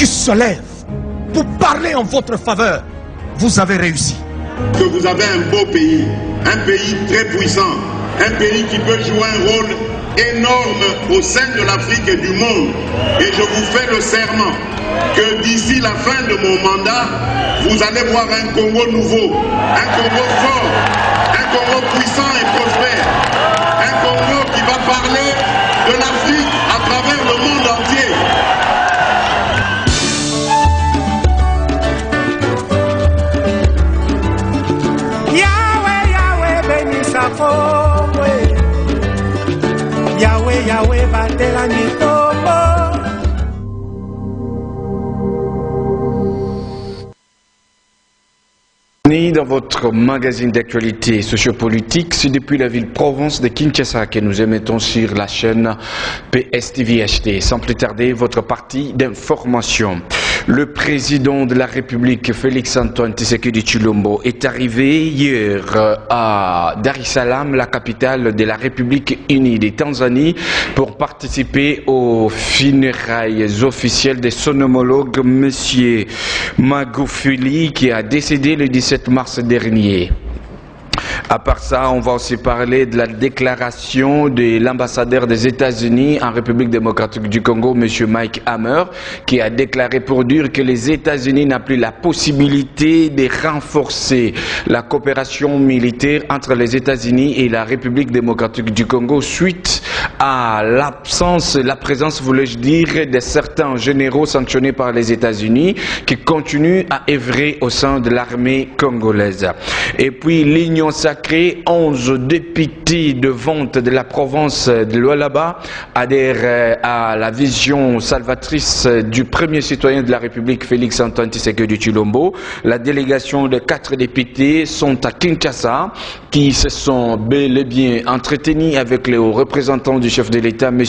qui se lève pour parler en votre faveur, vous avez réussi. Que vous avez un beau pays, un pays très puissant, un pays qui peut jouer un rôle énorme au sein de l'Afrique et du monde. Et je vous fais le serment que d'ici la fin de mon mandat, vous allez voir un Congo nouveau, un Congo fort, un Congo puissant et prospère, un Congo qui va parler de l'Afrique à travers le monde entier. Yahweh, Yahweh, bénis sa forme. Yahweh, Yahweh, batela nitombo. Dans votre magazine d'actualité sociopolitique, c'est depuis la ville Provence de Kinshasa que nous émettons sur la chaîne PSTV HD. Sans plus tarder, votre partie d'information. Le président de la République, Félix-Antoine Tshisekedi Tshilombo, est arrivé hier à Dar es Salaam, la capitale de la République unie de Tanzanie, pour participer aux funérailles officielles de son homologue, M. Magufuli, qui a décédé le 17 mars dernier. À part ça, on va aussi parler de la déclaration de l'ambassadeur des États-Unis en République démocratique du Congo, M. Mike Hammer, qui a déclaré pour dire que les États-Unis n'ont plus la possibilité de renforcer la coopération militaire entre les États-Unis et la République démocratique du Congo suite à l'absence, la présence, voulais-je dire, de certains généraux sanctionnés par les États-Unis qui continuent à œuvrer au sein de l'armée congolaise. Et puis l'Union sacrée, 11 députés de vente de la province de Lualaba adhèrent à la vision salvatrice du premier citoyen de la République, Félix-Antoine Tshisekedi Tshilombo. La délégation de 4 députés sont à Kinshasa, qui se sont bel et bien entretenus avec les hauts représentants du chef de l'État, M.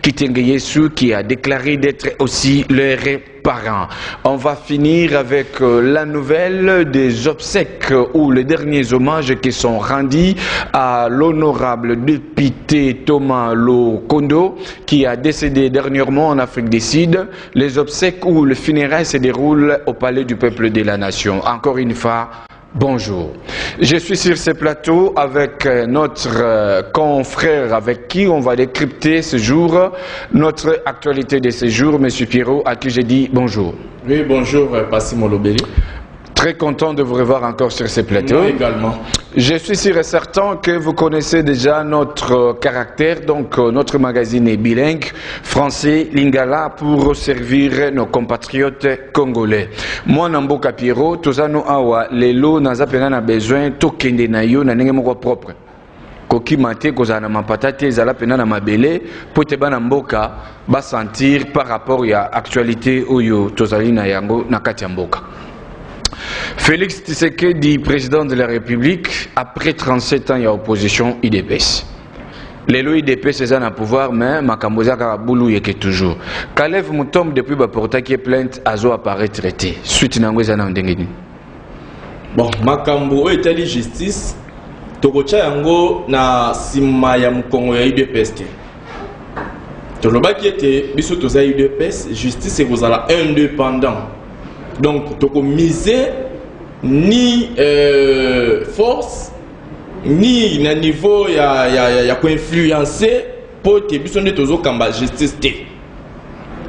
Kitenge Yesu, qui a déclaré d'être aussi leur parents. On va finir avec la nouvelle des obsèques ou les derniers hommages qui sont rendus à l'honorable député Thomas Lokondo qui a décédé dernièrement en Afrique du Sud. Les obsèques ou le funérailles se déroulent au Palais du Peuple de la Nation. Encore une fois, bonjour. Je suis sur ce plateau avec notre confrère avec qui on va décrypter ce jour, notre actualité de ce jour, M. Pierrot, à qui j'ai dit bonjour. Oui, bonjour, Passimo Lobeli. Très content de vous revoir encore sur ce plateau. Moi également. Je suis sûr et certain que vous connaissez déjà notre caractère, donc notre magazine est bilingue, français, lingala, pour servir nos compatriotes congolais. Moi, Namboka Pierrot, Tozano Awa, lelo nazapena na besoin, tokende na yo na nenge moko propre. Koki mate kozana mapatate ezala pena na mabele, pote bana mboka ba sentir par rapport à actualité oyo tozali na yango na kati ya mboka. Félix Tshisekedi, président de la République, après 37 ans, il y a opposition IDPS. Les lois IDPS, c'est un pouvoir, mais Makamboza Karaboulou y est toujours. Kalev Moutom, depuis Baporta qui est plainte, Azo apparaît traité. Suite Nangwezana Ndengeni. Bon, Makambo est justice. Tokocha yango na sima ya Mkongo ya IDPS. Toloba qui était biso toza IDPS, justice et vous allez indépendant. Donc, toko miser ni force ni na niveau ya ko influencer pour que biso ne tozo kamba justice te.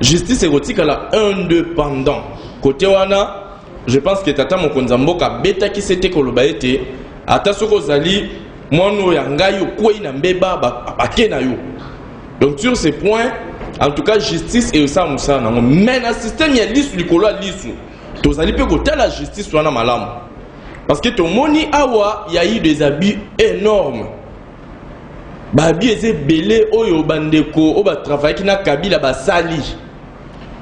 Justice est rotika la indépendant. Côté wana, je pense que tata mokonza mboka beta ki c'était koloba ete ata soko zali mono ya ngai yo ko ina mbeba ba kena yo. Donc sur ces points, en tout cas justice et ça musa nango mais na système ya lisu likolo lisu. Tozali pe côté la justice wana malamu. Parce que ton moni awa il y a eu des abus énormes. Ba abus eze belé oyo bandeko o ba travail ki na kabila ba sali.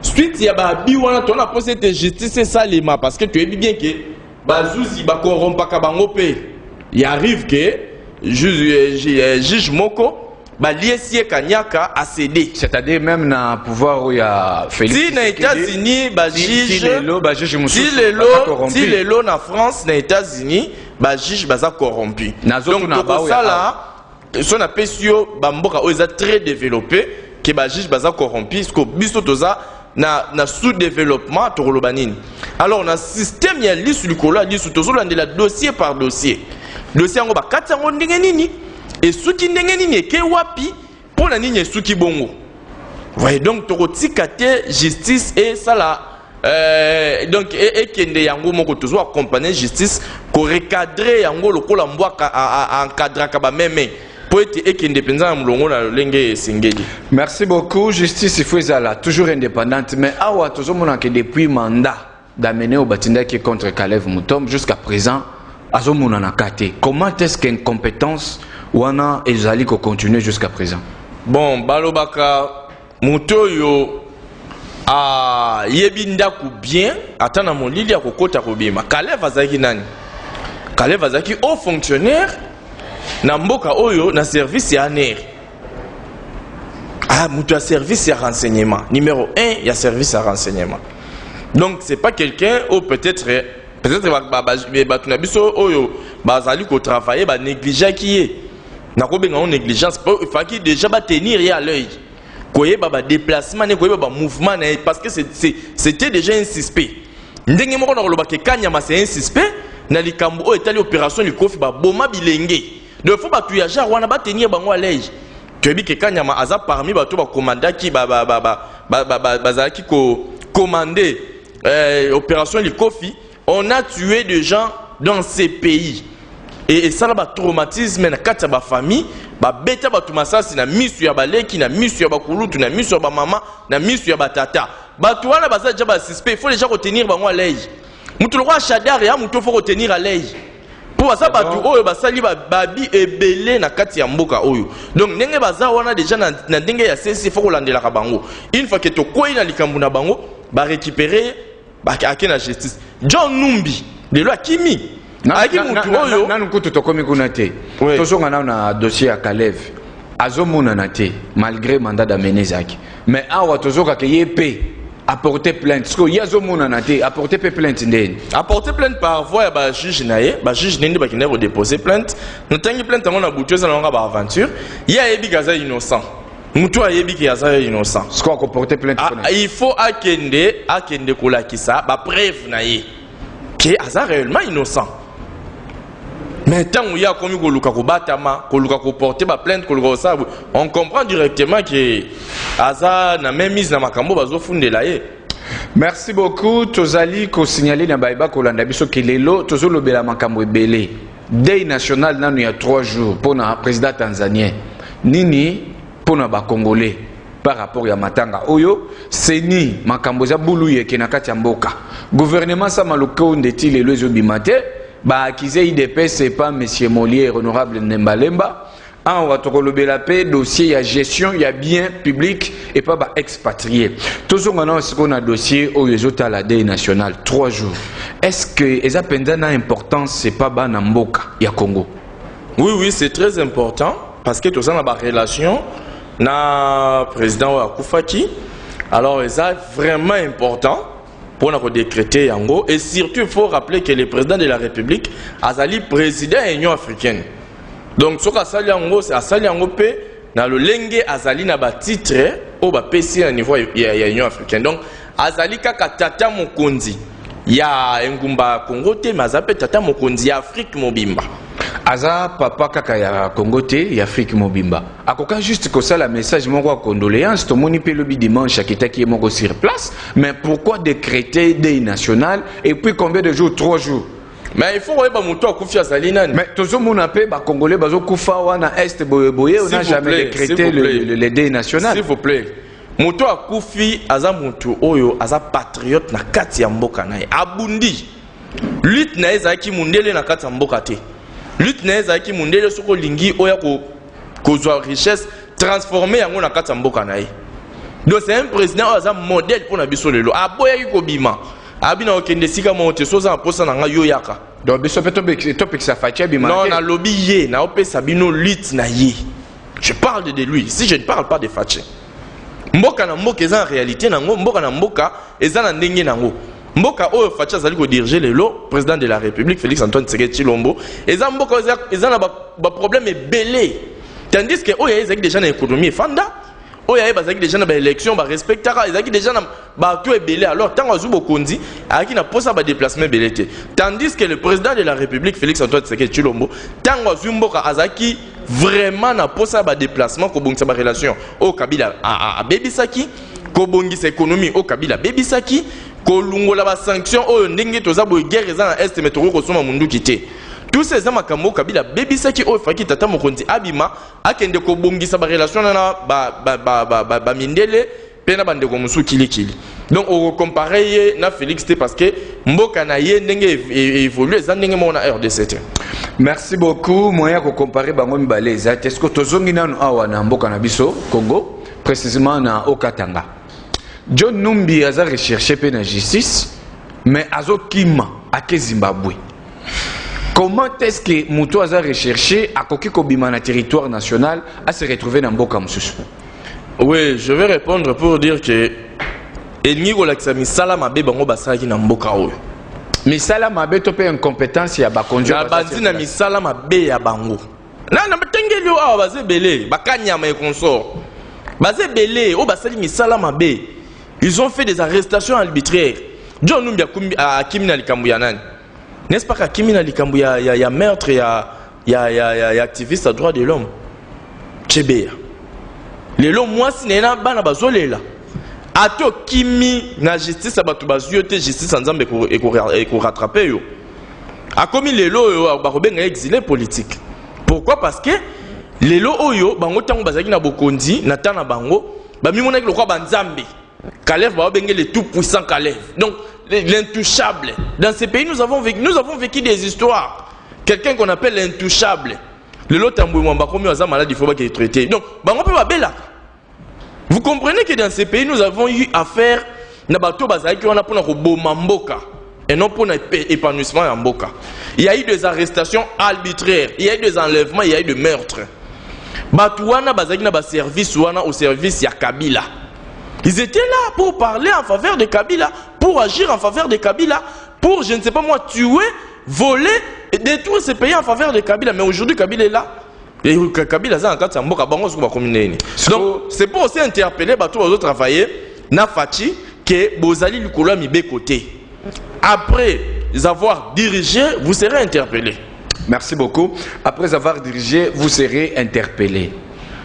Suite ya ba abus wana ton a posé de justice c'est salima parce que tu es bien que ba zuzi ba corrompaka bango pe. Il arrive que juge moko ba liesie kanyaka a cédé. C'est-à-dire même na pouvoir où il y a Félix. Si na États-Unis ba juge si les lots na France na États-Unis ba juge baza corrompu. Donc pour ça là son appesio ba mboka oza très développé que ba juge baza corrompu parce que biso toza na sous-développement tokoloba nini. Alors na système ya lisu likolo ya lisu tozolandela dossier par dossier. Dossier yango bakati yango ndenge nini et suki ndenge nini eke wapi pona nini esuki bongo. Voyez donc tokotika te justice et ça là donc et kende yango moko tozo accompagner justice ko recadrer yango lokola mbwaka encadraka ba meme pour être indépendant à mulongo na lenge singeli. Merci beaucoup. Justice il faut là toujours indépendante mais awa tozo mona que depuis mandat d'amener au batinda qui est contre Kalev Mutombo jusqu'à présent azo mona na kate. Comment est-ce qu'une compétence wana ezali ko continuer jusqu'à présent? Bon balobaka mutoyo a yebinda ku bien atana molili akokota kobima. Kalev azaki nani? Kalev azaki haut fonctionnaire na mboka oyo na service ya ANR. Ah, mutu ya service ya renseignement. Numéro 1, il y a service à renseignement. Donc c'est pas quelqu'un ou peut-être batunabiso oyo bazali ko travailler ba négligent qui est. Na ko benga négligence, il faut qu'il déjà ba tenir à l'œil. Koye ba déplacement ne koye ba mouvement parce que c'était déjà un suspect. Ndenge moko na loba ke Kanyama c'est un suspect na likambo o etali opération likofi ba boma bilenge. De faut batu ya jar wana ba tenir bango à l'œil. Toyebi ke Kanyama aza parmi bato ba commanda ki bazaki ko commander opération likofi, on a tué des gens dans ces pays. Et ça là ba traumatisme na kati ba famille, ba beta ba tumasasi na misu ya baleki na misu ya bakulutu na misu ya ba mama na misu ya batata. Batu wana baza déjà ba suspect, il faut déjà retenir bango à l'œil. Mutu le roi Chadar ya mutu faut retenir à l'œil. Pour ça batu oyo basali ba babi ebele na kati ya mboka oyo. Donc ndenge baza wana déjà na ndenge ya sesi faut kolandela ka bango. Une fois que to koyi na likambu na bango, ba récupérer ba ake na justice. John Numbi, de loi Kimi. Aki mutu oyo nanu kutu tokomi kuna te. Tozonga na dossier ya Kalev. Azomuna na te malgré mandat d'amener zaki. Mais awa tozoka ke yepe apporter plainte. Parce que yazomuna na te apporter plainte ndeni. Apporter plainte par voie ba juge naye, ba juge nende ba kinero déposer plainte. Notangi plainte ngona butueza na nga ba aventure. Ya yebi gaza innocent. Mutu ayebi ki gaza innocent. Ce qu'on porter plainte. Il faut akende kolakisa ba preuve naye. Qui aza réellement innocent. Mais tant qu'il y a comme on porter ma plainte, on comprend directement que Aza n'a même mise dans ma cambo bazo funde là. Merci beaucoup. Tozali ko signaler na baiba ko landa biso kelelo tozolo bela makambo ebele. Day national nanu il y a 3 jours pour na président tanzanien. Nini pour na ba congolais par rapport à matanga oyo seni makambo za bulu yeke na kati ya mboka. Gouvernement sa maloko ndeti lelo zo bimate. Ba akizé IDP c'est pas monsieur Molier honorable Nembalemba en watokolobe paix dossier ya gestion ya bien public et pas ba expatrié toujours maintenant ce qu'on a dossier au yezota la deuil national 3 jours est-ce que eza penza na importance c'est pas ba na mboka ya Congo? Oui c'est très important parce que tout ça na ba relation na président wa Kufaki alors eza vraiment important pour nous décréter yango et surtout il faut rappeler que le président de la République azali président de l'Union africaine. Donc ce qu'a sali yango c'est asali yango pe na le lenge azali na ba titre au ba PC à niveau ya Union africaine. Donc azali kaka tata mokonzi ya ngumba Congo te mazape tata mokonzi ya Afrique mobimba. Aza papa kaka ya Congo te ya Afrique mobimba. Akoka juste que ça la message moko condoléances to moni pe lobi dimanche akitaki moko sur place mais pourquoi décréter deuil national et puis combien de jours? 3 jours. Mais il faut ba muto akufi azali nani. Mais tozo mona pe ba congolais bazo kufa wana est boyeboye on n'a jamais décrété le deuil national. S'il vous plaît. Muto akufi aza mutu oyo aza patriote na kati ya mboka naye. Abundi. Lutte na ezaki mundele na kati ya mboka te. Lutte na ezaki mundele soko lingi oya ko zwa richesse transformer yango na kati ya mboka naye. Donc c'est un président aza modèle pour na biso lelo. Aboya ki kobima. Abina okende sika monte soza posa na nga yo yaka. Donc biso topic ça fatia bima. Non na lobby ye na opé sabino lutte na ye. Je parle de lui. Si je ne parle pas de Faché. Mboka na mboka eza en réalité nango, mboka na mboka eza na ndenge nango. Mboka oyo Faché azali ko diriger lelo président de la République Félix Antoine Tshisekedi Tshilombo. Eza mboka eza na ba problème ebele. Tandis que oyo ezaki déjà na économie fanda. oh ya bazaki déjà na ba élection ba respectera ezaki déjà na ba tout est belé alors tant azu bokondi aki na posa ba déplacement belé tandis que le président de la République Félix Antoine Tshisekedi Tshilombo tant azu mboka azaki vraiment na posa ba déplacement ko bongisa ba relation au Kabila a bebisaki ko bongisa économie au Kabila bebisaki ko lungola ba sanction o ndenge toza bo guerre eza na est mais to ko soma mundu kité. Tous ces amakambo Kabila bebisaki o faki tata mokonzi abima akende ko bongisa ba relation na ba mindele pena bande ko musu kilikili. Donc on comparer na Félix T parce que mboka na ye ndenge évolue za ndenge mona RDC. Merci beaucoup. Moya ko comparer bango mibale za est-ce que tozongi nanu awa na mboka na biso Congo précisément na Okatanga. John Numbi aza recherché pe na justice mais azo kima ake Zimbabwe. Comment est-ce que Moutou a recherché à Kokiko Bimana territoire national à se retrouver dans Mboka Moussous? Oui, je vais répondre pour dire que Ennigo Laksami Salamabe Bango Basaki na Mboka Oyo. Mais Salamabe tope incompétence ya bakonjo. Na bandina mi Salamabe ya Bango. Na batengeli o awa baze belé, bakanyama et consort. Baze belé, o basali mi Salamabe. Ils ont fait des arrestations arbitraires. John Numbi a Kimina Likambu ya nani? N'est-ce pas qu'à Kimina Likambu ya meurtre, ya activiste à droit de l'homme? Tchébéa. Les l'homme, moi, si n'est pas bana bazolela. Ato Kimi na justice à batu bazuyote justice en zambe et rattraper yo. A commis les lots yo barobenga exilé politique. Pourquoi? Parce que les lots oyo bango tango bazaki na bokondi na tana bango ba mimona ki lokwa banzambe. Kalev barobenga les tout puissants Kalev. Donc l'intouchable. Dans ces pays, nous avons vécu des histoires. Quelqu'un qu'on appelle l'intouchable. Le lot tambouimamba comme il malade, il faut pas qu'il soit traité. Donc, vous comprenez que dans ces pays, nous avons eu affaire à bateau bazaki on a pour Mamboka et non pour épanouissement en Mboka. Il y a eu des arrestations arbitraires, il y a eu des enlèvements, il y a eu des meurtres. Batouana bazaki na ba service wana au service ya Kabila. Ils étaient là pour parler en faveur de Kabila, pour agir en faveur de Kabila, pour, je ne sais pas moi, tuer, voler et détruire ces pays en faveur de Kabila. Mais aujourd'hui, Kabila est là. Et Kabila est en cas de donc, c'est pour aussi interpeller tous les autres travailleurs, Nafati, que Bozali Lukola Mibé côté. Après avoir dirigé, vous serez interpellé. Merci beaucoup. Après avoir dirigé, vous serez interpellé.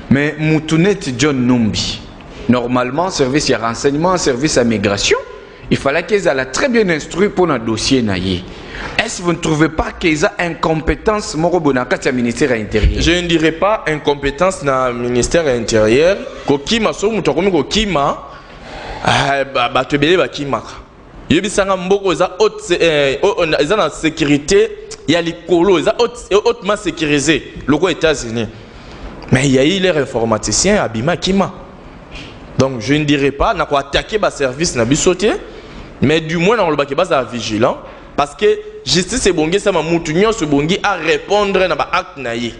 Mais Moutounet John Numbi. Normalement, service à renseignement, service à migration, il fallait qu'ils aient très bien instruit pour un dossier. Est-ce que vous ne trouvez pas qu'ils ont incompétence au ministère intérieur? Je ne dirais pas incompétence dans le ministère intérieur. Kokima, so mutokomi kokima, batebele bakima. Yebisanga mboko za haute, na sécurité, il y a les colos, ils sont hautement sécurisés, aux États-Unis. Mais il y a eu les informaticiens à Bima Kima. Donc je ne dirais pas qu'on a attaqué le service na bisoté, mais du moins on a vigilant parce que justice est bongi ça m'a moutunyo ce bongi à répondre na ba acte naïe.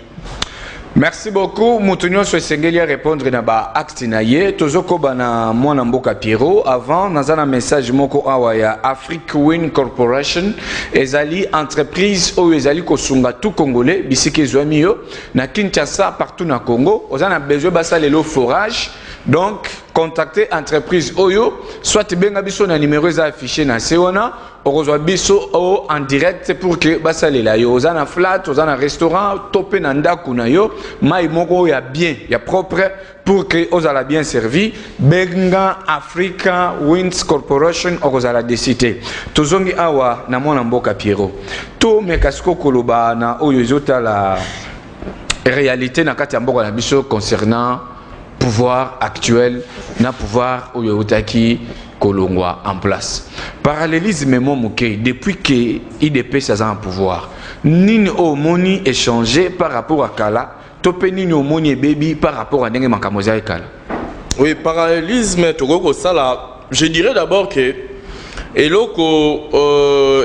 Merci beaucoup. Moutunyo ce sengeli à répondre na ba acte naïe. Tozoko bana mwana mboka Pierrot avant nazana message moko awaya Afrique Win Corporation ezali entreprise o ezali kosunga tout congolais bisiki zwamiyo na Kinshasa partout na Congo ozana besoin basa lelo forage. Donc, contactez entreprise Oyo, soit bien biso na numéro affiché na Seona, ou biso en direct pour que basale la yo, ozana flat, ozana restaurant, topé nanda kuna yo, mai moko ya bien, ya propre pour que ozala bien servi, Benga Africa Winds Corporation ozala décité. Tozongi awa na mwana mboka Pierrot. To mekasko koloba na Oyo zota la réalité na kati ya mboka na biso concernant pouvoir actuel, na pouvoir Oyotaki Kolongwa en place. Parallélisme Momoké, depuis que IDP s'est en pouvoir, Nini Omoni est changé par rapport à Kala, Topé Nini Omoni et Baby par rapport à Nenge Makamoza et Kala. Oui, parallélisme, Togoko Sala, je dirais d'abord que Eloko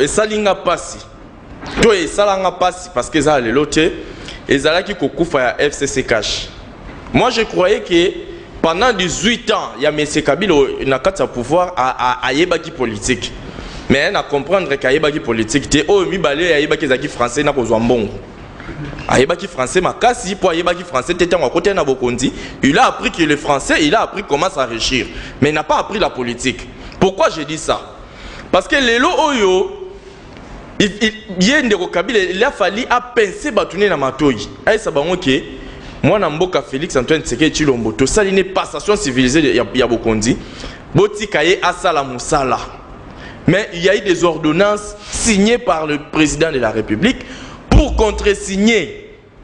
et Salinga Passi. Toi et Salanga Passi parce que ça les lotés, et Zalaki Kokoufa FCC Cash. Moi, je croyais que pendant 18 ans, il y a M. Kabila qui a pouvoir à Yébaki politique. Mais à comprendre qu'à Yébaki politique, il y a Yébaki français qui a Ayebaki français makasi pour ayebaki français tétan à côté na bokondi. Il a appris que le français, il a appris comment s'enrichir, mais il n'a pas appris la politique. Pourquoi je dis ça? Parce que les lots oyo il a fallu à penser batourner na matoi. Ay sabango ke moi na mboka Félix Antoine Tshisekedi Tshilombo to sali ne passation civilisée ya bokondi. Boti kaye asala musala. Mais il y a eu des ordonnances signées par le président de la République pour contre-signer.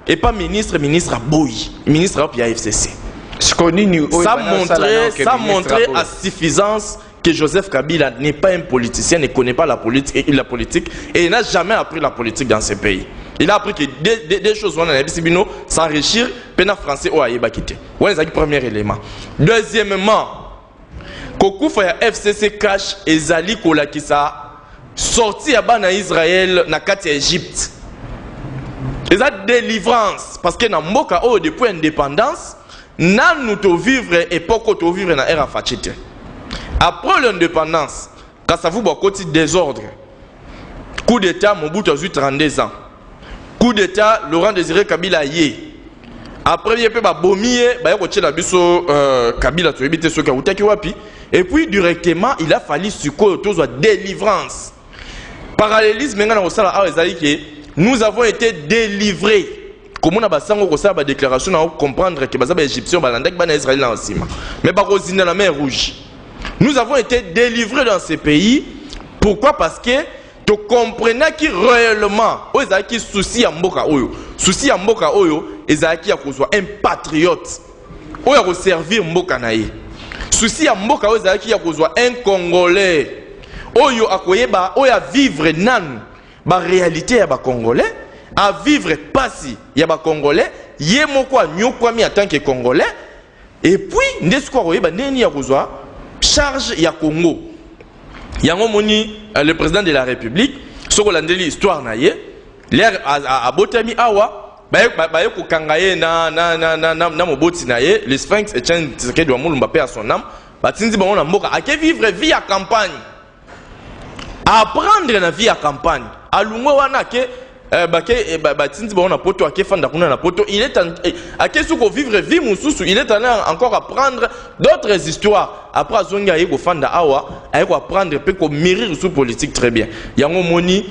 Et pas ministre à Boyi, ministre à FCC. Ça montrait à suffisance que Joseph Kabila n'est pas un politicien, ne connaît pas la politique et il n'a jamais appris la politique dans ce pays. Il a appris que des choses s'enrichir, pena français ou aïeba quitter. Voilà le premier élément. Deuxièmement, Kokoufa ya FCC cash ezali kolakisa sorti ya bana Israël na kati ya Égypte. Eza délivrance parce que na mboka o depuis indépendance nanu to vivre époque to vivre na era fachite. Après l'indépendance, Kasavu bokoti désordre. Coup d'état Mobutu a 32 ans. Coup d'état Laurent Désiré Kabila yé. Après il peut ba bomier ba yoko tshela biso Kabila to ebité soka utaki wapi. Et puis directement il a fallu suko tozo délivrance. Parallélisme ngana osala a ezali ke nous avons été délivrés. Comment on a basango kosala ba déclaration na comprendre que bazaba égyptien balanda bana Israël na nsima. Mais ba kozina la mer rouge. Nous avons été délivrés dans ces pays. Pourquoi? Parce que tu comprenais que réellement ezaki souci ya mboka oyo. Souci ya mboka oyo ezaki ya kozwa un patriote. Oyo ko servir mboka na ye. Souci ya mboka oyo ezaki ya kozwa un congolais. Oyo akoyeba oyo a vivre nan ba réalité ya ba congolais, à vivre pasi ya ba congolais, ye moko nyokwami en tant que congolais. Et puis ndesko akoyeba neni ya kozwa charge ya Congo. Yango moni le président de la République soko landeli histoire na ye, l'air a botami awa baye ko kangaye na moboti na ye, le Sphinx Etienne Tshisekedi wa Mulumba paix à son âme, batinzi bango na mboka ake vivre vie à campagne. Apprendre la vie à campagne. Alungwe wana ke batinzi bango na poto ake fanda kuna na poto, il est ake suko vivre vie mususu, il est allé encore apprendre d'autres histoires. Après zonga yeko fanda awa, ayeko apprendre pe ko mûrir sous politique très bien. Yango moni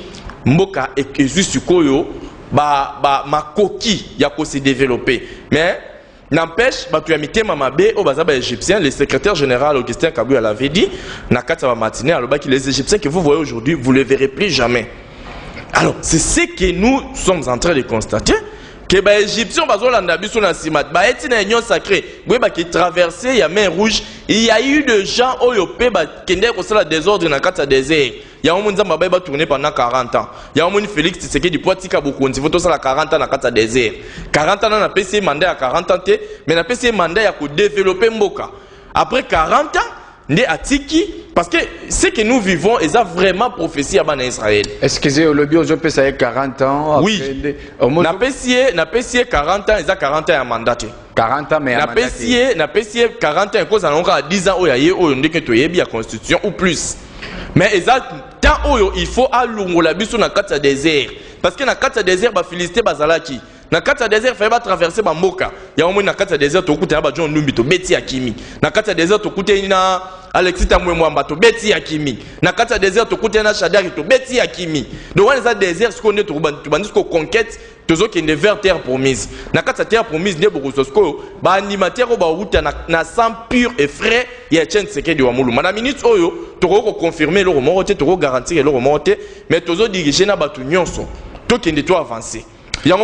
mboka ekezu sukoyo makoki ya ko se développer. Mais n'empêche, batu ya mitema mabe o bazaba égyptien, le secrétaire général Augustin Kabouya l'avait dit, na kata matinée alors que les égyptiens que vous voyez aujourd'hui, vous ne les verrez plus jamais. Alors, c'est ce que nous sommes en train de constater, que les Égyptiens sont dans Simat, ils ont union sacrée, qui traversé la mer Rouge, il y a eu des gens qui ont des désordre dans le désert. Il y a un monde qui a tourné pendant 40 ans. Il y a un monde Félix Tshisekedi du Poitika beaucoup, il faut tout ça 40 ans dans le désert. 40 ans, on a passé mandat à 40 ans, mais on a passé mandat pour développer Mboka. Après 40 ans, Né atiki parce que ce que nous vivons est vraiment prophétie à Israël. Excusez, le bio je peux ça 40 ans. Oui. Na pesier 40 ans, ils a 40 ans à mandater. 40 ans mais à mandater. Na pesier 40 ans cause on a 10 ans au yaye au ndeke to yebi la constitution ou plus. Mais exact tant oyo il faut alungo la biso na kata désert parce que na kata désert ba Philisté bazalaki. Na kata désert fallait pas traverser ba mboka. Ya au moins na kata désert to kuta ba John Numbi to beti akimi. Na kata désert to kuta ina Alexis Tamwemwamba to beti akimi. Na kata désert to kuta na Shadari to beti akimi. Donc on les a désert ce qu'on est to bandi ko conquête tozo qui est vers terre promise. Na kata terre promise ne boko sosko ba animateur ba wuta na sang pur et frais ya Etienne Tshisekedi wa Mulumba. Na minute oyo to ko confirmer le remonter to ko garantir le remonter mais tozo diriger na batu nyonso. To kende to avancer. Dans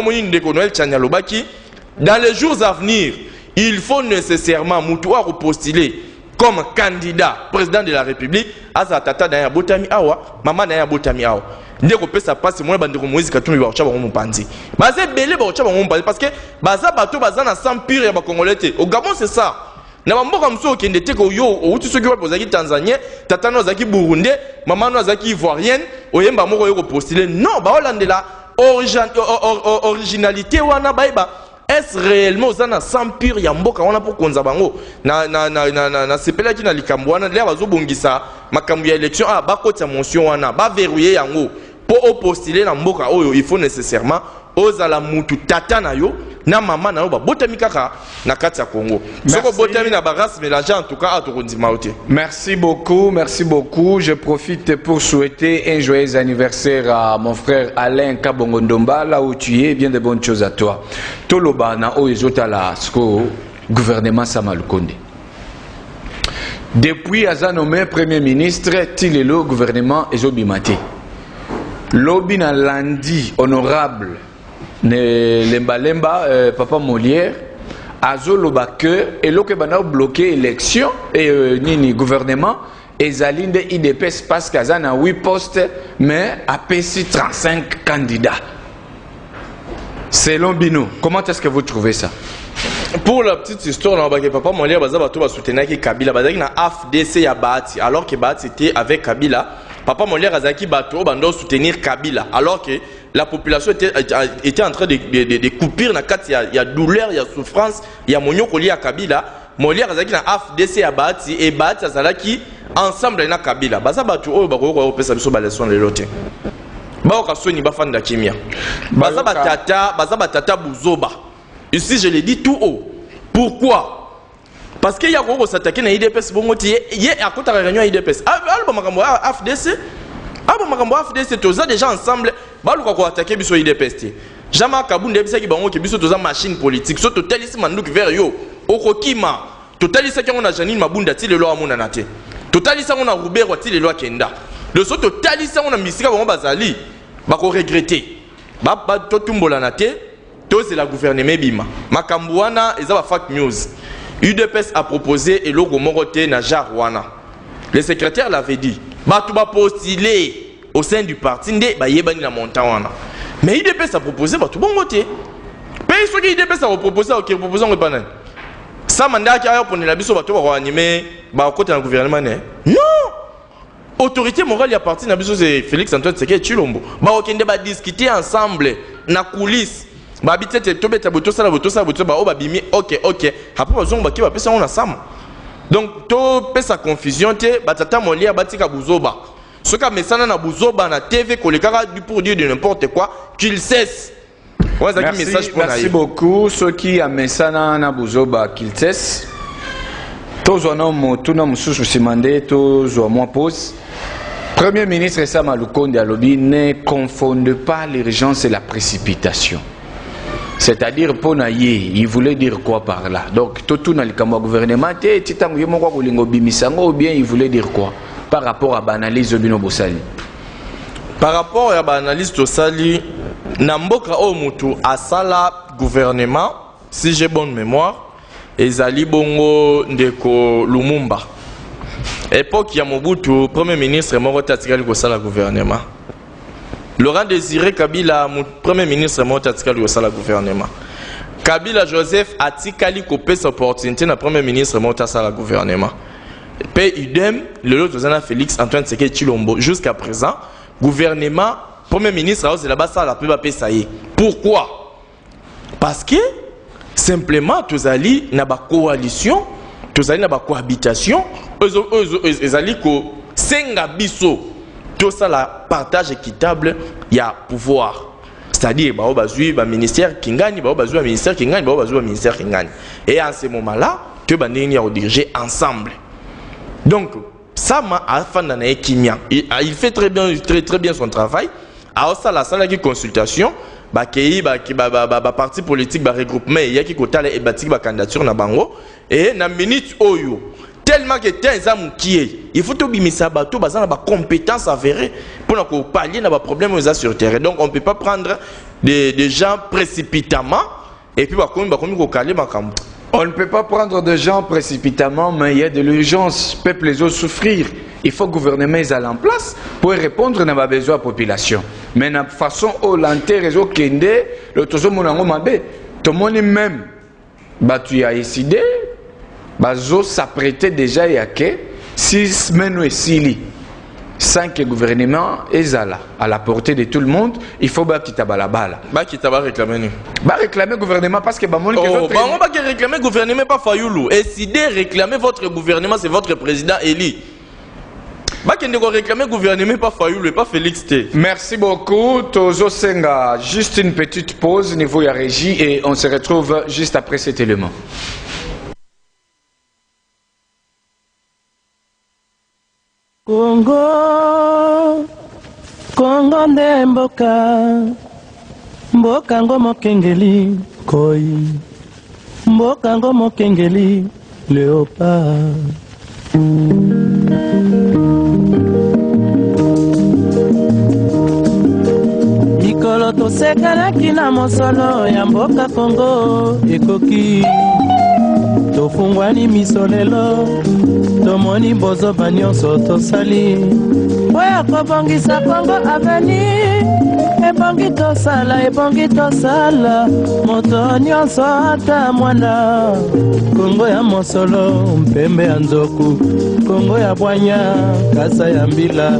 les jours à venir, il faut nécessairement Moutouar postuler comme candidat président de la République à sa tata na botami awa, maman na botami awa. Ndeko pesa passe moi bandeko Moïse Katumbi ba chaba mo pandi. Bazé belé ba chaba mo pandi parce que baza bato baza na sang pur ya ba congolais. Au Gabon c'est ça. Na mboka mso kende te ko yo outi soki wa pozaki Tanzanien, tata no zaki Burundais, maman no zaki Ivoirienne, oyemba moko yo postuler. Non, ba Hollande originalité wana baiba est réellement ozana sans pur ya mboka wana pour konza bango na sepela ki na likambo wana lea bazobongisa makambo ya élection ba kota motion wana ba verrouiller yango pour postuler na mboka oyo il faut nécessairement ozala mutu tata na yo na mama na yo botami kaka na kati ya Congo. Soko botami na race mélangée en tout cas atokondima ote. Merci beaucoup, merci beaucoup. Je profite pour souhaiter un joyeux anniversaire à mon frère Alain Kabongondomba, là où tu es, bien de bonnes choses à toi. Toloba na oezota la sko gouvernement Samalukonde. Depuis Aza nommé Premier ministre, Tilelo gouvernement Ezobimate. Lobby na landi honorable Lemba Lemba Papa Molière azoloba que et lo que bana bloqué élection et nini gouvernement ezalinde IDPS parce qu'aza na 8 postes mais a PC 35 candidats. Selon Bino, comment est-ce que vous trouvez ça? Pour la petite histoire, Papa Molière va soutenir Kabila, na AFDC ya Bahati, alors que Bahati était avec Kabila. Papa Molière Azaki Bato bando soutenir Kabila, alors que la population était en train de couper na kati ya douleur, ya souffrance, ya monyoko li ya Kabila. Molière Azaki na AFDC ya Bahati et Bahati azalaki ensemble na Kabila. Baza Bato oyo bakoko pesa biso ba leçon le lote. Ba okasoni ba fanda kimia. Baza batata buzoba. Ici je le dis tout haut. Pourquoi? Parce qu'il y a beaucoup s'attaquer à l'IDPS. Il y a à réunion à l'IDPS. AFDC, AFDC, tous déjà ensemble, ils attaquer sur l'IDPS. Jamais Kaboun de qui bango qui biso tous machine politique. So totaliste mandouk vers yo. Okokima. Totaliste qui on a Janine Mabunda ti le loi mona nate. Totaliste on a Robert Wati le loi Kenda. Le so totaliste on a misika bango bazali. Bako regretter. Ba totumbola nate. C'est la gouvernement Bima. Makambouana et ça va fake news. UDPS a proposé et logo Moroté na Jarwana. Le secrétaire l'avait dit. Batou ba postulé au sein du parti ndé ba yebani na montawana. Mais UDPS a proposé batou bongoté. Pays ce que UDPS a proposé OK proposons le panel. Ça mandat qui a pour la biso batou ba animer ba côté dans gouvernement né. Non. Autorité morale y a parti na biso c'est Félix Antoine Tshisekedi Tshilombo. Ba okende ba discuter ensemble na coulisses. Babité tobeta boto sala ba o babimi OK après bazon ba ki ba pesa on ensemble. Donc to pesa confusion te batata molia batika buzoba. Ce ka mesana na buzoba na TV kolekaka du pour dire de n'importe quoi qu'il cesse. Merci beaucoup ceux qui a mesana na buzoba qu'il cesse. Tozo na mo tuna mususu simande tozo moi pose. Premier ministre Samalukonde alobi ne confondez pas l'urgence et la précipitation. C'est-à-dire, pour Naye, il voulait dire quoi par là? Donc, tout dans le gouvernement, ou bien il voulait dire quoi par rapport à l'analyse de Bino Bossali? Par rapport à l'analyse de Bossali, Namboka Omutu a sala gouvernement, si j'ai bonne mémoire, et Zali Bongo Ndeko Lumumba. Époque, il y a Mobutu, premier ministre, Morota Tigali Gossala gouvernement. Laurent Désiré Kabila, mon premier ministre, m'a atikali au sala gouvernement. Kabila Joseph a atikali kopé sa opportunité na premier ministre, m'a atikali au gouvernement. Puis idem, le lot de Félix Antoine Tshisekedi Tshilombo jusqu'à présent, gouvernement, premier ministre, c'est là-bas ça la peut ça y est. Pourquoi? Parce que simplement tous ali na ba coalition, tous ali na ba cohabitation, eux ali ko senga biso. Tout ça, la partage équitable, il y a pouvoir. C'est-à-dire, il y a un ministère qui gagne, il y a un ministère qui gagne, il y a un ministère qui gagne. Et à ce moment-là, tu vas diriger ensemble. Donc, ça m'a il fait très bien son travail. Alors, ça, la salle de consultation, parti politique, regroupement, il y a qui a une candidature na bango et na minute oyo. Tellement que il faut que les compétences avérées pour pallier les problèmes sur le terrain. Donc on ne peut pas prendre des gens précipitamment et puis on ne peut pas prendre des gens précipitamment, mais il y a de l'urgence. Peuple les autres souffrir. Il faut que le gouvernement soit en place pour répondre à nos besoins de la population. Mais de façon où l'intérêt kende, le tozo monango mabe, tout le monde même, tu as décidé. Bazo s'apprêtait déjà il y a 6 semaines ou 6 sans que le gouvernement est à la portée de tout le monde. Il faut qu'il tabac la balle. Qui tabac réclamer. Réclamer le gouvernement parce que réclamer le gouvernement pas Fayoulou. Décidez réclamer votre gouvernement, c'est votre président élu. bakende ko réclamer gouvernement pas Fayoulou et pas Félix T. Merci beaucoup. Tozo Senga, juste une petite pause niveau ya régie et on se retrouve juste après cet élément. Congo, Congo nde mboka ngo mokengeli koi, mboka ngo mokengeli léopard. Mikolo tosekanaki na mosolo ya mboka Congo ekoki, tofungwani misolelo tomoni bozoba nyonso tosali oya kobongisa Congo aveni ebongi tosala moto nyonso ata mwana Congo ya mosolo mpembe ya nzoku, Congo ya bwanya kasa ya mbila,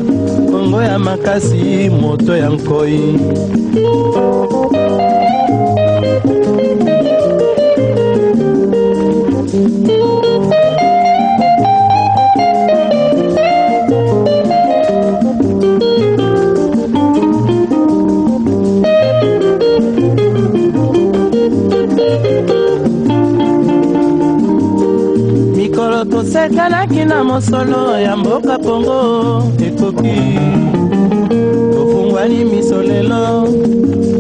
Congo ya makasi moto ya nkoi. Tosekanaki na mosolo ya mboka Congo ekoki, tofungwani misolelo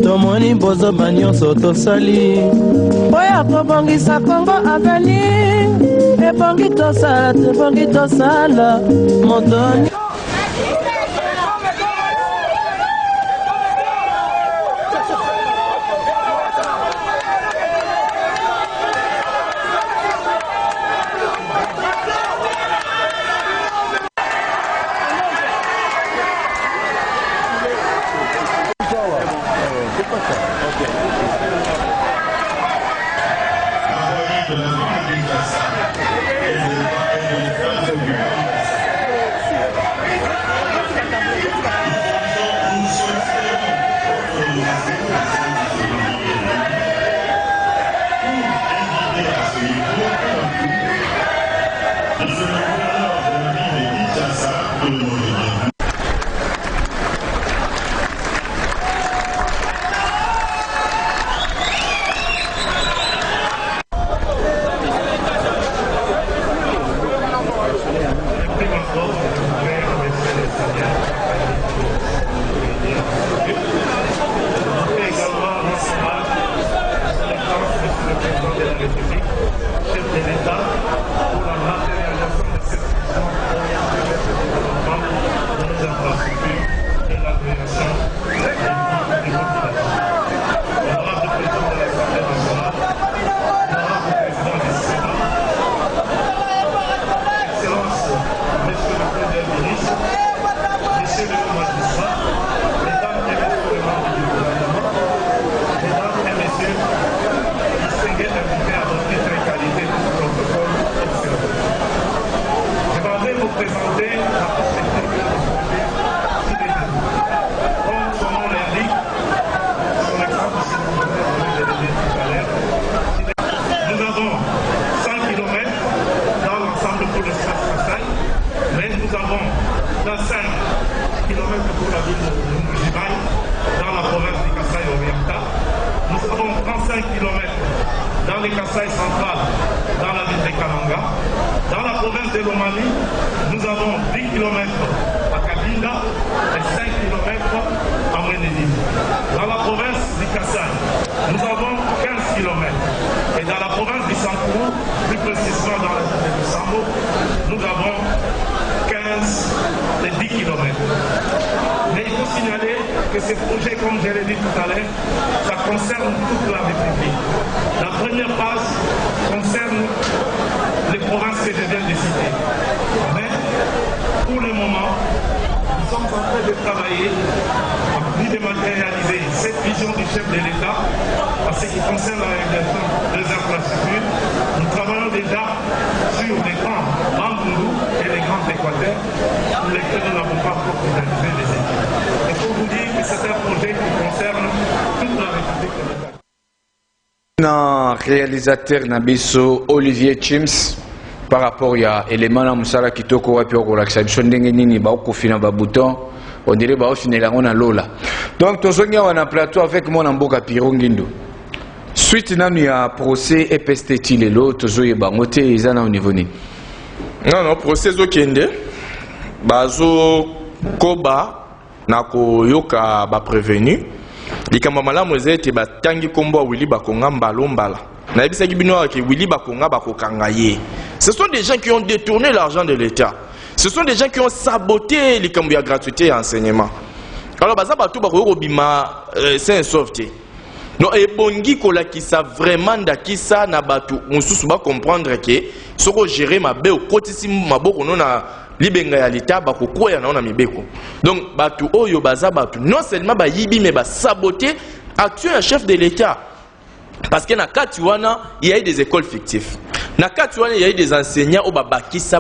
tomoni bozoba nyonso tosali oya kobongisa Congo aveni ebongi tosala moto. Réalisateur Nabiso Olivier Chims par rapport à l'élément là musala kitoko wapi okolakisa biso ndenge nini baokofina babouton on dirait baofinelango na lola. Donc tozongi awa na plateau avec mwana mboka Piro Ngindo. Suite nanu ya procès EPST tilelo tozoyeba ngo te eza na au niveau nini? Non, procès okende bazo koba na koyoka ba prévenu likamba malamu ezete batangi kombo Willy Bakonga mbalombala na ebisaki bino ke Willy Bakonga bakokanga ye. Ce sont des gens qui ont détourné l'argent de l'État. Ce sont des gens qui ont saboté likambo ya gratuité et enseignement. Alors baza bato bako bima c'est un sauveté. Non ebongi kolakisa vraiment ndakisa na bato mususu ba comprendre que soko gérer mabe au kotisi maboko nona libenga ya l'État bakokoya na mibeko. Donc bato oyo baza bato non seulement ba yibi mais ba saboter actuel chef de l'État. Parce que na Katiwana il y a eu des écoles fictives. Na Katiwana il y a eu des enseignants au bakisa.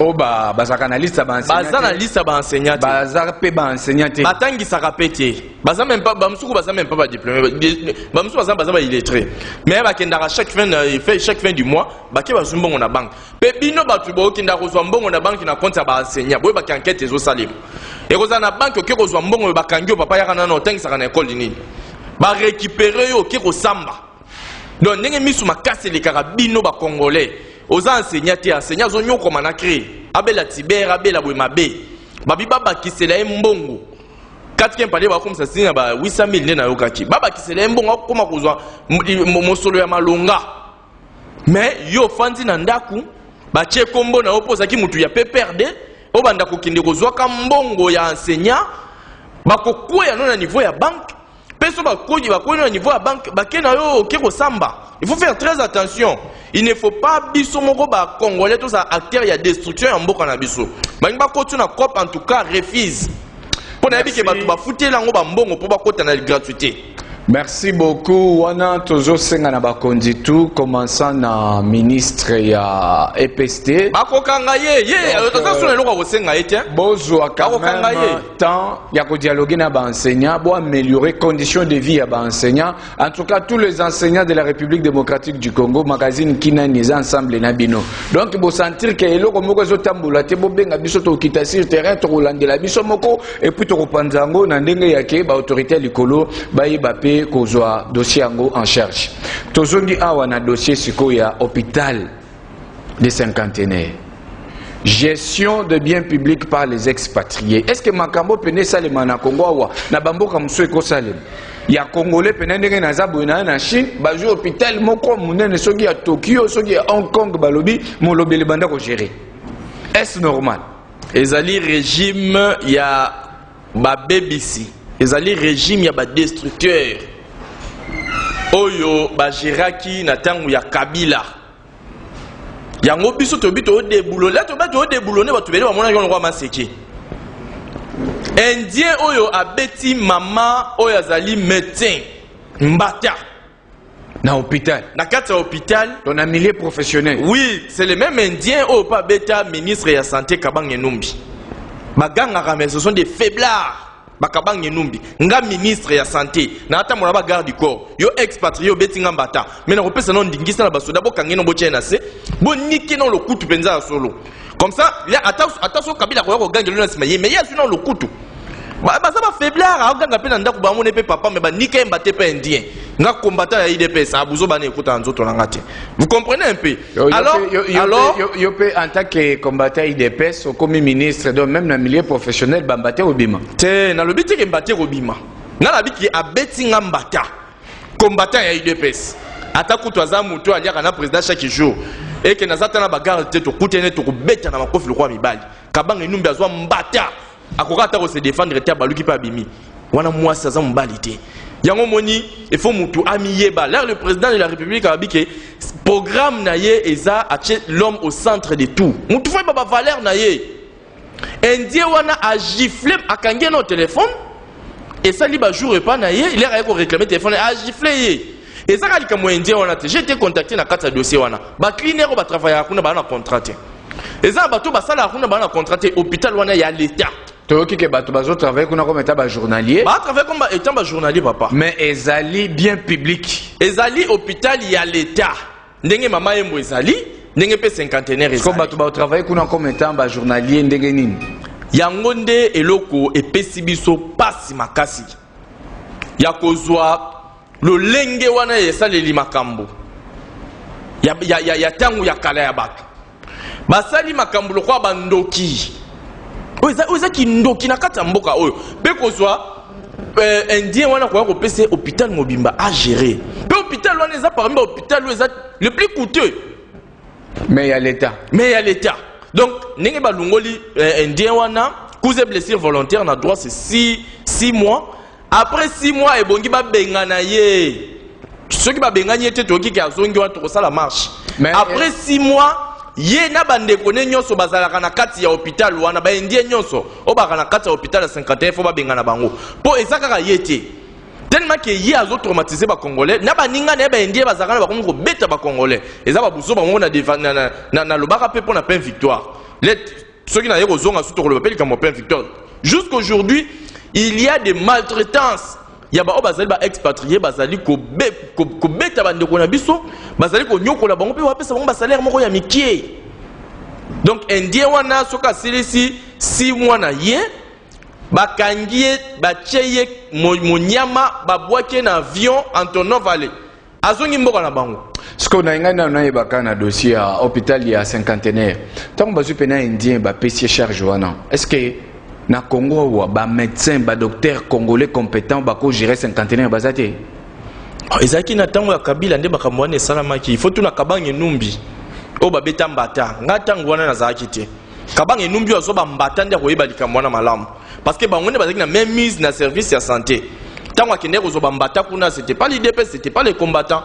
Oh bazaka na liste ba enseignant. Baza na liste ba enseignant. Baza pe ba enseignant. Batangi sa répété. Baza même pas bamsuku baza même pas ba diplômé. Bamsuku baza ba illettré. Mais ba kendara chaque fin du mois, ba ke bazumbongo na banque. Pe bino batu bo kenda kozwa mbongo na banque na compte ba enseignant. Boy ba enquête ezo salim. Et kozana na banque ke kozwa mbongo ba kangi papa ya kana na tangi sa na école nini. Ba récupérer yo ke ko samba. Donc ndenge misu makasi le karabino ba congolais. Aux enseignants et enseignants ont comme on a créé abela tiber abela bwemabe babiba bakisela mbongo 4e pale ba comme ça sina ba 800 000 na yokaki baba kisela mbongo koma kozwa mosolo ya malonga mais yo fandi na ndaku ba tie kombo na opoza ki mutu ya PPRD obanda kokinde kozwa ka mbongo ya enseignant bakokoya no na niveau ya banque peso bakoyi na niveau ya banque bakena yo keko samba. Il faut faire très attention. Il ne faut pas biso moko ba congolais tous acteurs il y a destruction en mboka na biso. Ba ngba ko tuna COP en tout cas refuse. Pour na bike ba tu ba futela ngo ba mbongo pour ba kota na gratuité. Merci beaucoup. Wana tozo senga na bakonzi tout commençant na ministre ya EPST. Bakokanga ye tozo sona loko senga ete. Bozo quand même temps ya ko dialoguer na ba enseignants pour améliorer conditions de vie ya ba enseignants. En tout cas tous les enseignants de la République démocratique du Congo magazine kina niza ensemble na bino. Donc bo sentir que eloko moko zo tambula te bo benga biso to kita sur terrain to rolandela biso moko et puis to kopanzango na ndenge yake ba autorité likolo ba yibape kozwa dossier yango en charge. Tozongi awa na dossier siko ya hôpital des cinquantenaires. Gestion de biens publics par les expatriés. Est-ce que makambo pene salema na Congo awa na bamboka muso eko salem? Ya Congolais pene ndenge na zabu na Chine, bajo hôpital moko munene soki ya Tokyo, soki ya Hong Kong balobi, molobi le banda ko gérer. Est-ce normal? Ezali régime ya ba BBC. Ezali régime ya ba destructeur. Oyo ba Jiraki na tangu ya Kabila. Yango biso to bito debulo la to ba to debulone ba to bele ba mona yo ngwa maseki. Indien oyo abeti mama oyo azali médecin mbata na hôpital. Na kati ya hôpital dans un milieu professionnel. Oui, c'est le même indien oyo pa beta ministre ya santé Kabange Numbi. Baganga ramé ce sont des faiblards. Bakabange Numbi nga ministre ya santé na ata mona ba garde du corps yo expatrié betinga mbata mais na kopesa non ndingisa na basoda bo kangeno bo chena se bo niki na lokutu penza solo comme ça il ata so Kabila ko gangelo na sima ye mais yesu na lokutu ba ba faiblard a ganga pe na ndako ba mona pe papa mais ba nika mbate pe indien nga combattant ya IDPS abuzo ba na ekuta nzoto na ngate. Vous comprenez un peu? Alors yo pe en tant que combattant IDPS comme ministre donc même dans milieu professionnel bambate obima te na lobiti ke mbate obima na la biki abeti nga mbata combattant ya IDPS ata kutu azamu to aliaka na président chaque jour et que nazata na bagarre te to kutene to kubeta na makofi lokwa mibali Kabange Numbi azwa mbata akokata ko se défendre te baluki pa bimi wana mwasi azamu mbali te. Yango moni il faut mutu amiyeba. Là le président de la République a dit que programme naye eza ache l'homme au centre de tout. Mutu fa baba valeur naye. Indien wana a giflé a kangé no téléphone et ça li ba jour pas naye, il a réclamé téléphone a giflé. Et ça ka likamwe indien wana te. J'ai été contacté na kata dossier wana. Ba cleaner ba travailler kuna ba na contraté. Et ça ba to ba sala kuna ba na contraté hôpital wana ya l'état. Toki ke bato bazo travailler kuna comme état journalier. Ba travailler comme état journalier papa. Mais ezali bien public. Ezali hôpital ya l'état. Ndenge mama yembo ezali ndenge pe cinquantenaire ezali. Ko bato ba travailler kuna comme étant ba journalier ndenge nini. Yango nde eloko epesi biso pasi makasi. Ya kozwa lolenge wana esaleli makambo. Ya tangu ya kala ya bato. Basali makambo lokwa bandoki. Oza ki ndoki na kata mboka oyo. Pe kozwa indien wana kwa kopesa hôpital mobimba à gérer. Pe hôpital wana eza parmi hôpital le plus coûteux. Mais il y a l'État. Donc, n'engé balungoli indien wana, cause blessure volontaire na droit c'est 6 mois. Après 6 mois, ebongi ba bengana ye. Ceux qui ba bengana ye te toki ki azongi wa to la marche. Après 6 mois, ye na bande kone nyonso bazalaka na kati ya hôpital wana ba indien nyonso. O ba na kati ya hôpital ya 51 faut ba bengana bango. Po ezaka yete. Tellement que yé azo traumatisé ba congolais na ba ninga na ba indien bazakana ba ko beta ba congolais ezaba buso ba ngona na lobaka pe pona pain victoire ceux qui na yeko zonga suto ko le papel comme pain victoire jusqu'aujourd'hui il y a des maltraitances ya ba bazali ba expatriés bazali ko beta ba ndeko na biso bazali ko nyokola bango pe wapesa bango ba salaire moko ya mikie donc indien wana soka silisi 6 mois na yé bakangie bacheye monyama babwake na avion Antonov Valley azongi mboka na bango siko na ngana na yebaka na dossier à hôpital ya cinquantenaire tant bazu pena indien ba pesier charge wana est-ce que na Congo wa ba médecin ba docteur congolais compétent ba ko gérer cinquantenaire bazate ezaki na tango ya Kabila nde bakamwana salamaki il faut tuna kabange numbi o ba beta mbata ngatango wana na zaki te kabange numbi azo ba mbata nde ko yeba likamwana malamu. Parce que on est même mise dans le service de santé. Tant que nous c'était pas l'IDP, c'était pas les combattants.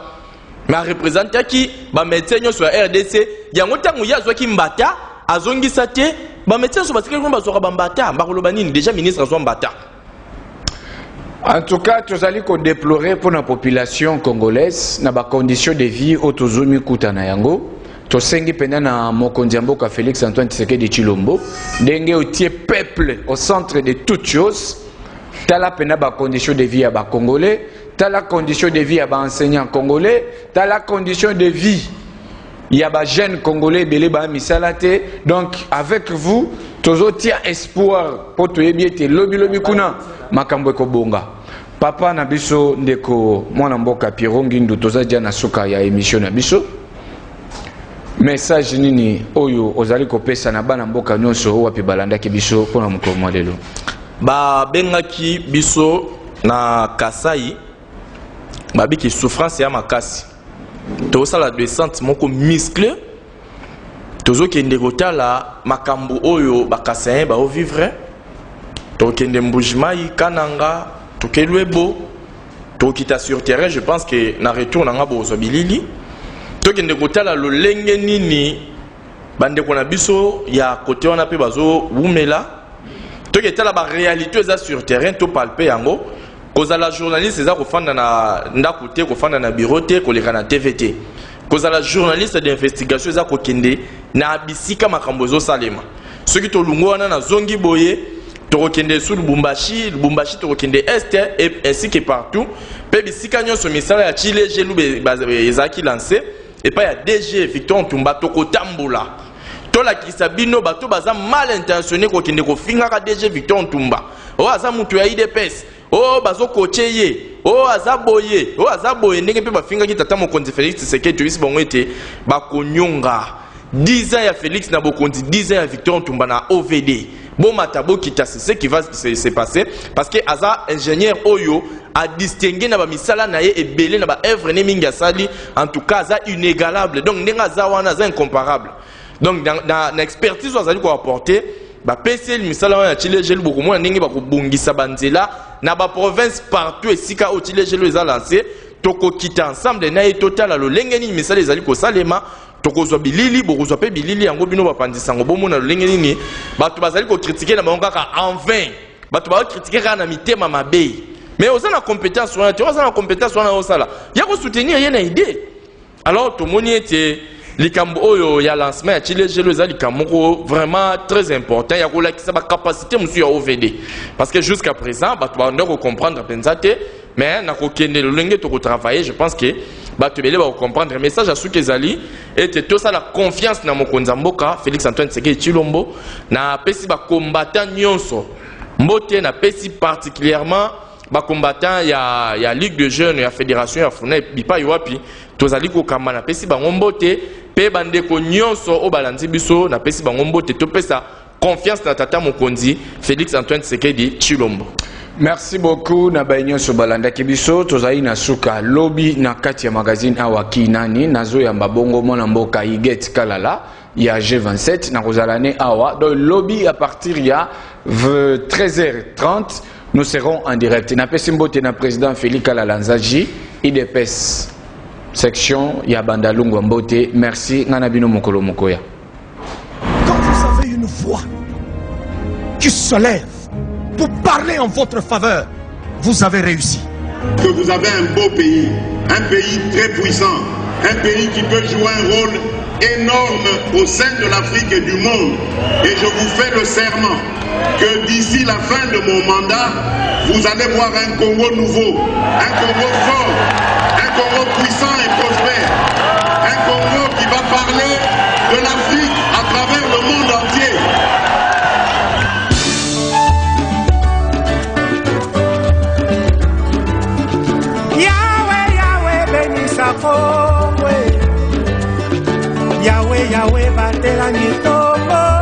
Mais représentant qui, les médecins sur la RDC, il y a un temps où il y a qui mbata, à zongi sate, les médecins sur le déjà ministre sur mbata. En tout cas, tu allais déplorer pour la population congolaise, dans les conditions de vie au Tozumi Koutana Yango. Tosengi pena na Mokondiambo ka Félix Antoine Tshisekedi Chilombo ndenge otie peuple au centre de toutes choses tala pena ba condition de vie à ba congolais tala condition de vie à ba enseignants congolais tala condition de vie ya ba jeunes congolais belé ba misalate donc avec vous tozo tia espoir pour toyebiete lobi kuna makambo ko bonga papa na biso ndeko mwana mboka Pirongi ndu toza dia na suka ya émission na biso message nini oyo ozali kopesa na bana mboka nyonso wapi balandaki biso pona mokolo lelo ba bengaki biso na Kasai babiki souffrance ya makasi to sala descente moko muscle tozo kende kotala makambo oyo bakasayen ba vivre to kende mbujimai kananga to kelwebo to kita sur terrain je pense que na retour na ngabo zobilili tokende kotala lolenge nini bandeko na biso ya kote wana pe bazo wumela toketala ba réalité eza sur terrain to palper yango kozala journaliste eza kofanda na ndako te kofanda na bureau te koleka na TVT kozala journaliste d'investigation eza kokende na bisika makambo zo salema soki tolungo wana na zongi boye tokende sur Lubumbashi tokende est et ainsi que partout pe bisika nyonso misala ya Chile jelu ezaki lancé et pas ya DG Victor Ntumba tokotambola tola kisabino bato baza mal intentionné ko kende ko finga ka DG Victor Ntumba o aza mutu ya IDPS o bazo kocheye o azaboye ndenge pe ba finga ki tata mokonzi Félix Tshisekedi to isi bongo ete ba konyonga 10 ans ya Félix na bokonzi 10 ans ya Victor Ntumba na OVD bon matabo kita c'est ce qui va se passer parce que aza ingénieur oyo a distinguer na ba misala na ye ebele na ba œuvre ne mingi asali en tout cas ça inégalable donc ndenga za wana za incomparable donc dans expertise azali ko apporter ba PCL misala wana Chile jelu beaucoup moins ndenge ba ko bungisa banzela na ba province partout esika o Chile jelu eza lancé toko kita ensemble na ye total lo lenge ni misala ezali ko salema tokozwa bilili bokozwa pe bilili yango bino bapandisa ngo bomona lo lenge nini bato bazali ko critiquer na bango kaka en vain bato ba critiquer kana na mitema mabe. Mais on a la compétence, on a la compétence, on a la il y a soutenir, il y a une idée. Alors, tout le monde était les cambo, il y a lancement, il y a les cambo vraiment très important. Il y a la capacité monsieur à OVD. Parce que jusqu'à présent, tu vas comprendre, mais na kokende le lingue to travailler, je pense que bato belé ba comprendre message à Souki Ezali et tout ça la confiance na mokonzi mboka Félix Antoine Tshisekedi Tshilombo na pesi ba combattant nyonso mbote na pesi particulièrement ba combattant ya Ligue de jeunes ya fédération ya funa bipa yoapi tozali ko kamba na pesi ba mbote pe bandeko nyonso o balanzi biso na pesi ba mbote to pesa confiance na tata mokonzi Félix Antoine Tshisekedi Tshilombo. Merci beaucoup na bainyo so balanda kibiso tozali na suka lobby na kati ya magazine awa kinani nazo ya mbabongo mona mboka Iget Kalala ya G27 na rozalane awa donc lobby à partir ya 13h30 nous serons en direct na pesimbote na président Félix Kalala Nzaji IDPS section ya Bandalungu Mbote. Merci ngana bino mokolo mokoya. Quand vous avez une voix qui se lève pour parler en votre faveur, vous avez réussi. Que vous avez un beau pays, un pays très puissant, un pays qui peut jouer un rôle énorme au sein de l'Afrique et du monde. Et je vous fais le serment que d'ici la fin de mon mandat, vous allez voir un Congo nouveau, un Congo fort, un Congo puissant et prospère, un Congo qui va parler de l'Afrique à travers le monde entier. Yahweh, Yahweh, batela nyitobo.